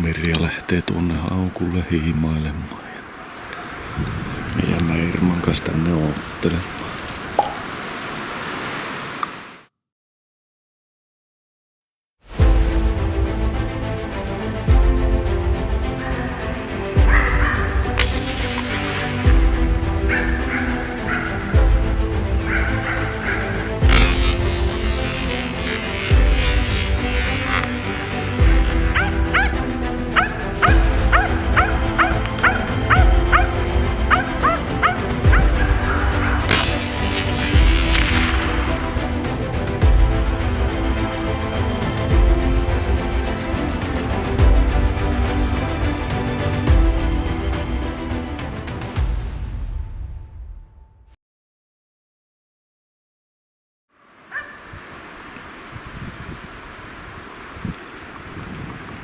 Mirja lähtee tuonne haukulle hiimailemaan. Ja jäämme Irman kanssa tänne oottelemaan.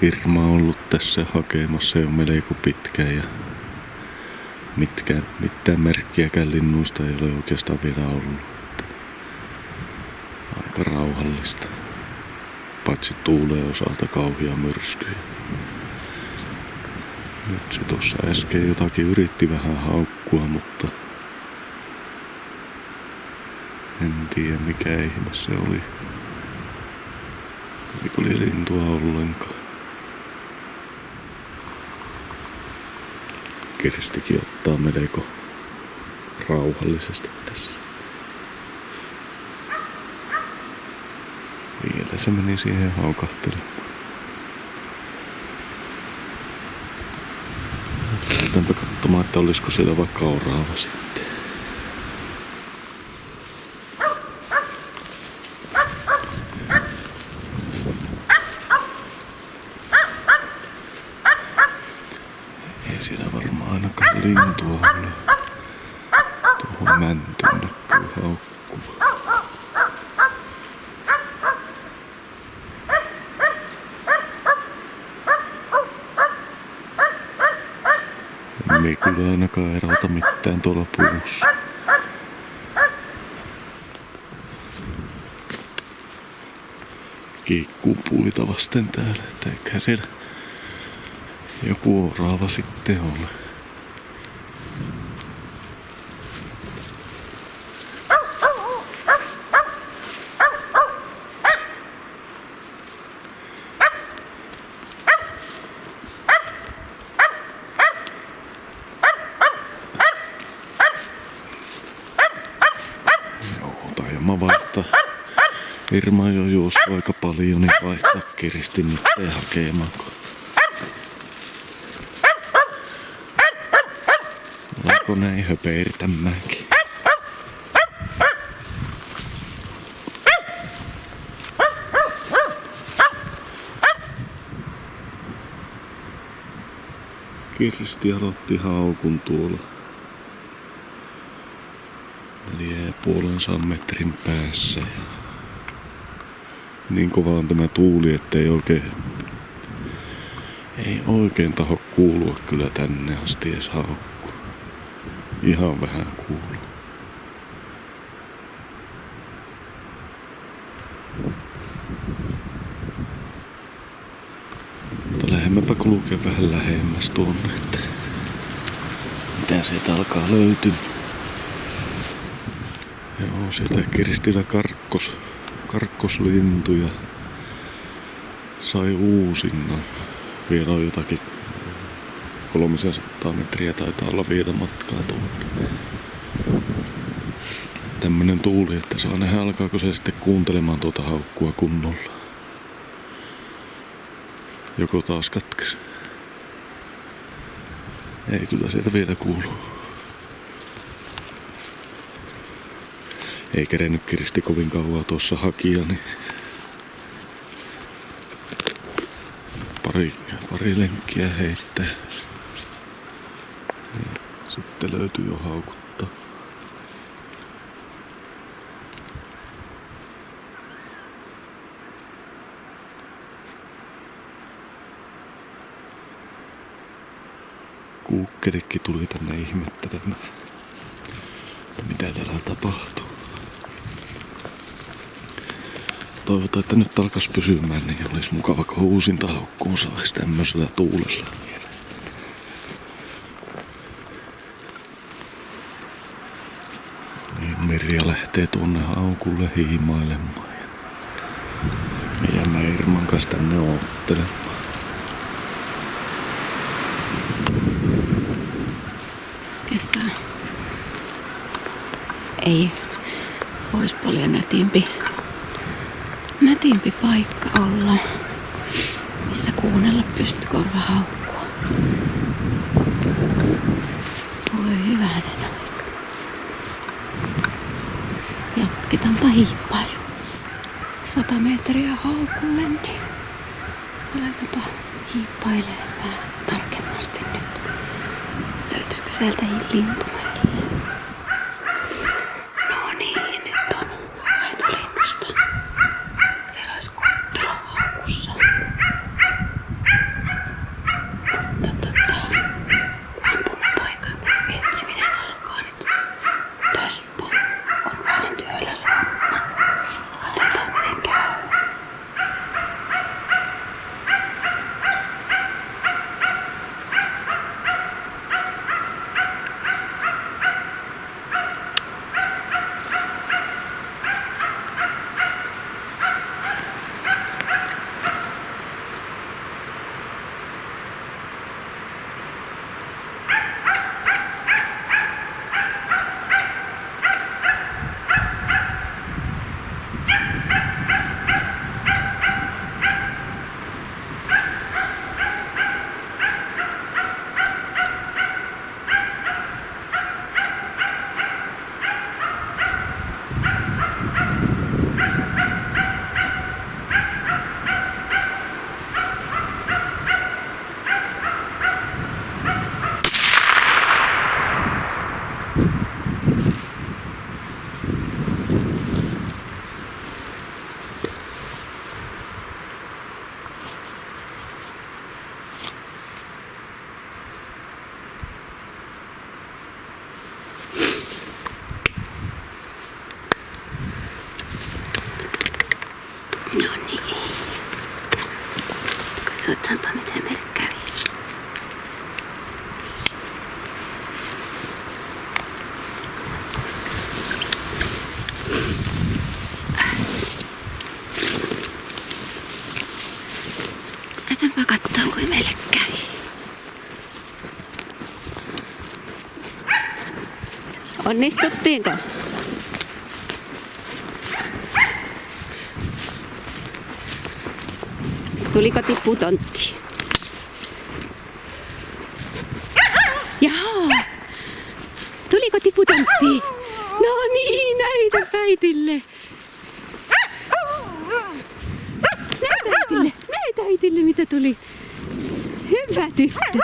Irma on ollut tässä hakemassa jo melko pitkään ja mitään merkkiäkään linnuista ei ole oikeastaan vielä ollut. Aika rauhallista. Paitsi tuulee osalta kauhia myrskyjä. Nyt se tuossa äsken jotakin yritti vähän haukkua, mutta en tiedä mikä ihme se oli. Eikö oli lintua ollenkaan. Kirstikin ottaa melko rauhallisesti tässä. Vielä se meni siihen haukahtelemaan. Lähdetäänpä katsomaan, että olisiko siellä vaikka oraava sitten. Ei siellä varmaan ainakaan lintua ole. Tuohon mäntyyn näkyy haukkuva. Ei kyllä ainakaan erota mitään tuolla puussa. Kiikkuu puita vasten täällä, että eiköhän siellä joku oraava sitten ole. Mä vaihtaa. Irma on jo juossut aika paljon, niin vaihtaa Kirsti nyt hakemaan. Ollaanko näin höpeirtämäänkin? Kirsti aloitti haukun tuolla 4,5 metrin päässä. Niin kova on tämä tuuli, ettei ei oikein taho kuulua kyllä tänne asti edes haukku. Ihan vähän kuuluu. Mutta lähemmepä kulkea vähän lähemmäs tuonne, että mitä sieltä alkaa löytyä. Joo, sieltä Kirstillä karkkoslintu ja sai uusinnan. Vielä on jotakin 300 metriä taitaa olla vielä matkaa tuonne. Tämmönen tuuli, että saa nähdä alkaako se sitten kuuntelemaan tuota haukkua kunnolla. Joko taas katkesi. Ei kyllä sieltä vielä kuulu. Ei kerennyt Kirsti kovin kauan tuossa hakia, niin pari lenkkiä heittää. Niin sitten löytyy jo haukuttaa. Kuukkelikki tuli tänne ihmettelemään, että mitä täällä tapahtuu. toivotaan, että nyt alkaisi pysymään, niin olisi mukava, kun uusinta haukkuun saisi tämmöisellä tuulella vielä. Niin Mirja lähtee tuonne haukulle hiimailemaan. Me jäämme Irman kanssa tänne oottelemaan. Kestää. Ei vois paljon nätimpi paikka olla, missä kuunnella pystykorvahaukkua. Voi hyvänen aika. Jatketaanpa hiippailu. 100 metriä haukulle, niin aletaanpa hiippailemaan vähän tarkemmasti nyt. Löytyisikö sieltä lintumeille? No niin, nyt on havainto linnusta. Siellä olisi kottelo haukussa. Mutta ampumapaikan etsiminen alkaa nyt tästä. On vähän työläs homma. Katsotaan miten käy. No niin. Katsotaanpa miten meille kävi. Lähdetäänpä katsomaan kuin meille kävi. Onnistuttiinko? Tuliko tipputontti? Jaha! Tuliko tipputontti? No niin, näytä äitille. Näytä äitille mitä tuli. Hyvä tyttö.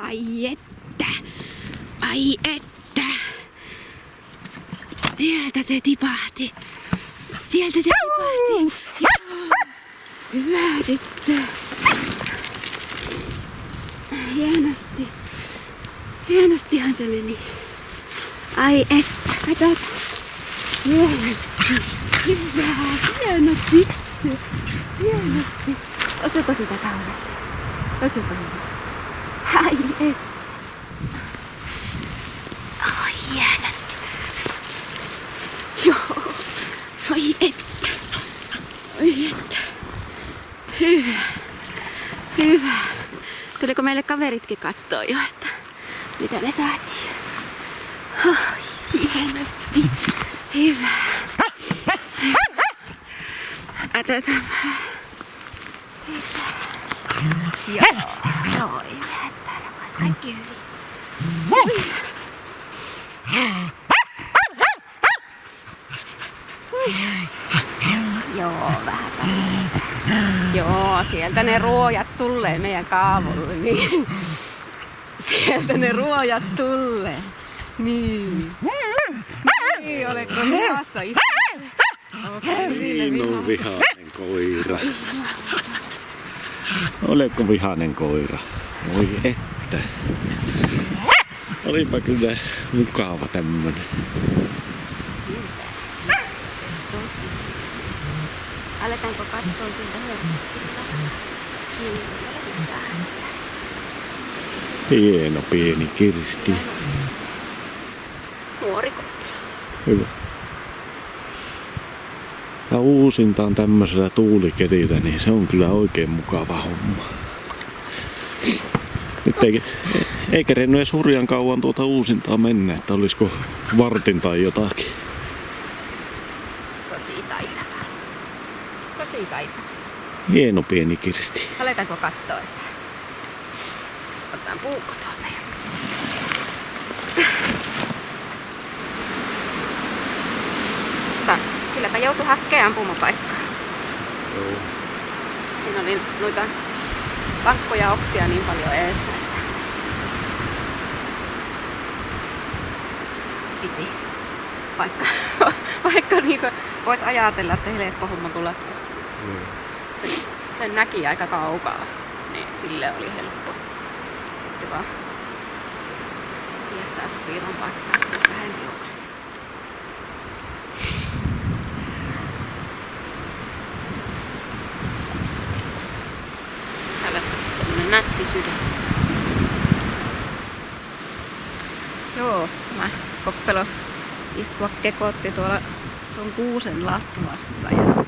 Ai että. Ai että. Sieltä se tipahti. Sieltä se tipahti. Joo. Hyvä tyttö. Hienosti. Hienostihan se meni. Ai että, katsot. Hienosti. Hyvä. Hieno tyttö. Hienosti. Osuuko sitä kauan? Osuuko sitä? Ai että. Oi hienosti. Joo. Oi että. Oi että. Hyvä. Hyvä. Tuliko meille kaveritkin kattoo jo, että mitä me saatiin? Oh, hienosti. Hyvä. Otetaanpa. Hyvä. Joo, hyvä. Täällä on kaikki hyvin. Joo, vähän tämmöistä. Joo, sieltä ne ruojat tulee meidän kaavolle, niin. Sieltä ne ruojat tulee. Niin. Niin, oletko vihassa isä? Niin on vihainen koira. Oletko vihainen koira? Voi että. Olipa kyllä mukava tämmönen. Aletaanko katsoa siltä herkisillä? Niin, ole mitään. Hieno pieni Kirsti. Nuori koppilas. Hyvä. Ja uusintaan tämmöisellä tuulikelillä, niin se on kyllä oikein mukava homma. Nyt ei kerennyt edes hurjan kauan tuota uusintaa mennä, että olisiko vartin tai jotakin. Tosi taitava. Tosi taitava. Hieno pieni Kirsti. Aletaanko katsoa, että otetaan puukko tuolta ja... Mutta kylläpä joutui hakkeen ampumapaikkaan. Joo. Siinä oli noita vankkoja oksia niin paljon eessä, että piti. Vaikka niinku vois ajatella, että helppo homma tulla tuossa. Sen näki aika kaukaa, niin sille oli helppo. Sitten vaan viettää sopivan paikkaan vähempi oksia. Täällä olisi tämmönen nätti sydän. Joo, tämä koppelo istua kekotti tuolla tuon kuusen lattuvassa ja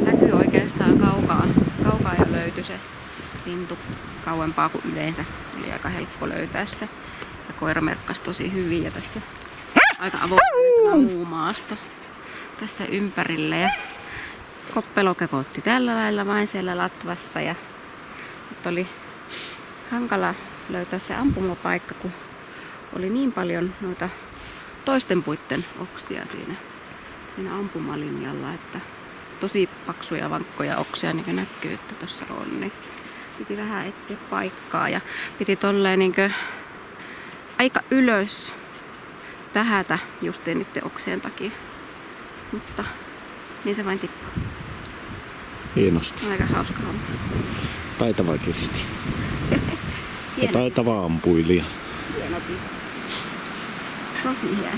näkyy oikeastaan kaukaa ja löytyi se lintu kauempaa kuin yleensä. Oli aika helppo löytää se. Ja koira merkkasi tosi hyvin ja tässä aika avoin muu maasto tässä ympärillä. Ja koppelo kekotti tällä lailla vain siellä latvassa ja nyt oli hankala löytää se ampumapaikka, kun oli niin paljon noita toisten puitten oksia siinä ampumalinjalla, että tosi paksuja vankkoja oksia niin kuin näkyy, että tuossa on, niin piti vähän etsiä paikkaa ja piti tolleen niin kuin aika ylös tähätä justiin niiden oksien takia, mutta niin se vain tippuu. Hienosti. Aika hauska homma. Taitava Kirsti. Ja taitava ampuilija. Hieno tippu. Tosi hieno.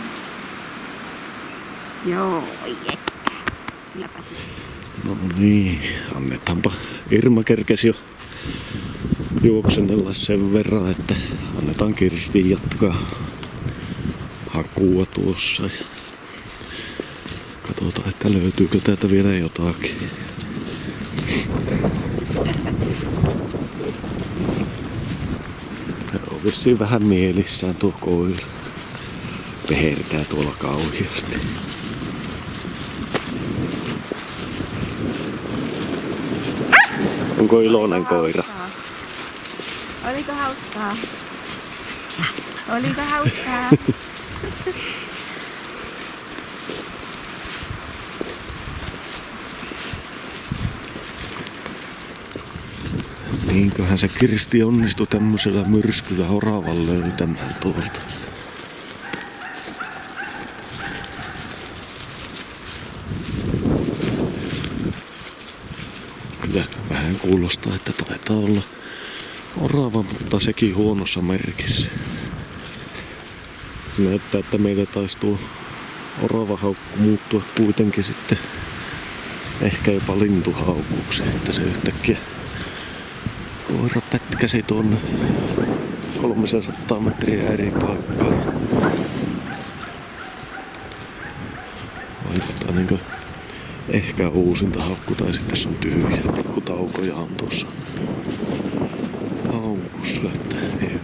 Joo, jekkä. Kylläpä se. No niin, annetaanpa. Irma kerkesi jo juoksennella sen verran, että annetaan Kirstiin jatkaa hakua tuossa. Ja katsotaan, että löytyykö täältä vielä jotakin. On vissiin vähän mielissään tuo koira. Pehertää tuolla kauheasti. Onko iloinen koira? Oliko hauskaa? Oliko hauskaa? Niinköhän se Kirsti onnistui tämmöisellä myrskyllä oravan löytämään tuolta. Kyllä vähän kuulostaa, että taitaa olla orava, mutta sekin huonossa merkissä. Näyttää, että meillä taisi tuo oravahaukku muuttua kuitenkin sitten ehkä jopa lintuhaukuksi, että se yhtäkkiä koira pätkäsi tuonne 300 metriä eri paikkaan. Vaikuttaa niinkö ehkä uusinta haukku tai sitten se on tyhjä. Pikkutaukoja on tuossa haukussa, että ei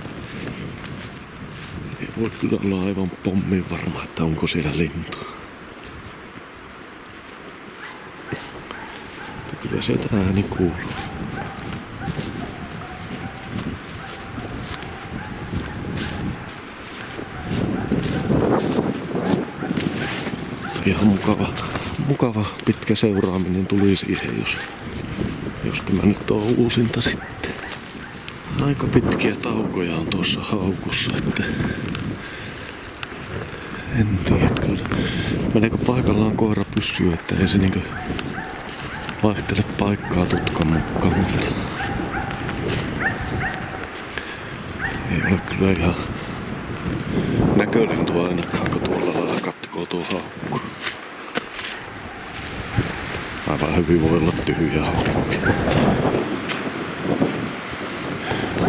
voi kyllä olla aivan pommin varma, että onko siellä lintu. Mutta kyllä sieltä ääni kuuluu. Ihan mukava pitkä seuraaminen tuli siihen, jos tämä nyt on uusinta sitten. Aika pitkiä taukoja on tuossa haukussa, että en tiedä kyllä. Meneekö paikallaan koira pyssyy, että ei se niinkö vaihtele paikkaa tutkan mukaan, mutta ei ole kyllä ihan näkölintua ainakaan, kun tuolla lailla katkoo tuo haukku. Aivan hyvin voi olla tyhjä haukkukin.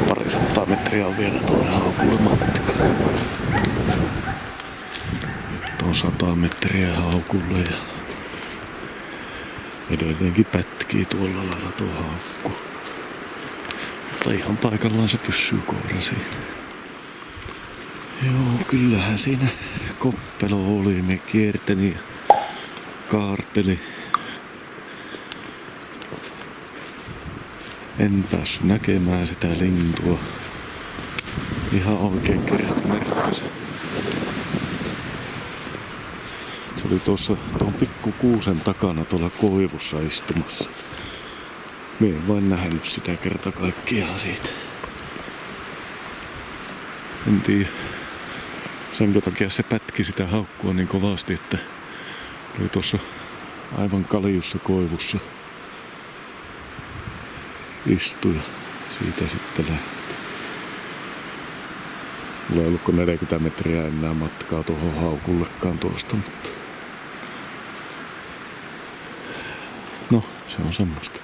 200 metriä on vielä tuonne haukulle matkaa. Nyt on 100 metriä haukulle ja edelleenkin pätkii tuolla lailla tuo haukku. Mutta ihan paikallaan se pysyy koira siinä. Joo, kyllähän siinä koppelo oli. Ne kierteli ja kaarteli. En päässyt näkemään sitä lintua. Ihan oikein Kersti Merkkäsen. Se oli tuossa tuon pikkukuusen takana tuolla koivussa istumassa. Mie en vain nähnyt sitä kerta kaikkiaan siitä. En tiedä. Sen takia se pätki sitä haukkua niin kovasti, että oli tuossa aivan kaljussa koivussa istui ja siitä sitten lähti. Mulla ei ollutko 40 metriä enää matkaa tuohon haukullekaan tuosta, mutta no, se on semmoista.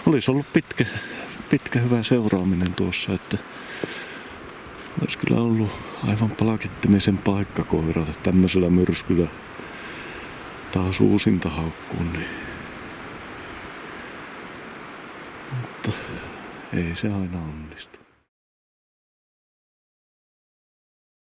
Olisi ollut pitkä hyvä seuraaminen tuossa, että olisi kyllä ollut aivan palkittimisen paikka koiralle tämmöisellä myrskyllä taas uusinta haukkuun. Niin. Mutta ei se aina onnistu.